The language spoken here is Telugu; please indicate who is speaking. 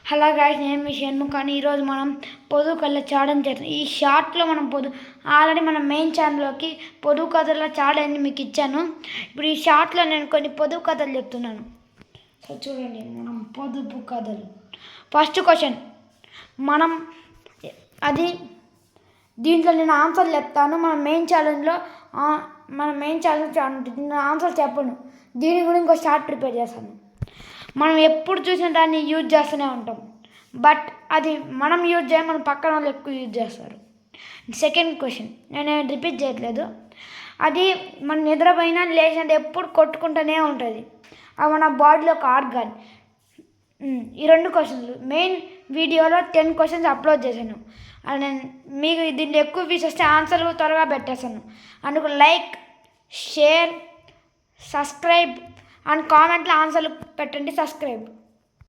Speaker 1: హలో గాయ్స్, నేను మీ షణ్ముఖ్. కానీ ఈరోజు మనం పొదుపు కథల ఛాలెంజ్ చేస్తాం. ఈ షార్ట్లో మనం ఆల్రెడీ మన మెయిన్ ఛానల్లోకి పొదుపు కథల ఛాలెంజ్ మీకు ఇచ్చాను. ఇప్పుడు ఈ షార్ట్లో నేను కొన్ని పొదుపు కథలు చెప్తున్నాను. సో చూడండి, మనం పొదుపు కథలు. ఫస్ట్ క్వశ్చన్ మనం అది దీంట్లో నేను ఆన్సర్ చెప్తాను. మన మెయిన్ ఛాలెంజ్ నేను ఆన్సర్ చెప్పను. దీని కూడా ఇంకో షార్ట్ ప్రిపేర్ చేస్తాను. మనం ఎప్పుడు చూసినా దాన్ని యూజ్ చేస్తూనే ఉంటాం. బట్ అది మనం యూజ్ చేయం, మన పక్కన వాళ్ళు ఎక్కువ యూజ్ చేస్తారు. సెకండ్ క్వశ్చన్ నేను రిపీట్ చేయట్లేదు. అది మన నిద్రపోయినా లేచినది ఎప్పుడు కొట్టుకుంటూనే ఉంటుంది. అది మన బాడీలో ఒక ఆర్గాన్. ఈ 2 క్వశ్చన్లు మెయిన్ వీడియోలో 10 క్వశ్చన్స్ అప్లోడ్ చేశాను. అది నేను మీకు దీంట్లో ఎక్కువ వ్యూస్ వస్తే ఆన్సర్లు త్వరగా పెట్టేస్తాను. అందుకు లైక్, షేర్, సబ్స్క్రైబ్ అండ్ కామెంట్లో ఆన్సర్లు పెట్టండి. సబ్స్క్రైబ్.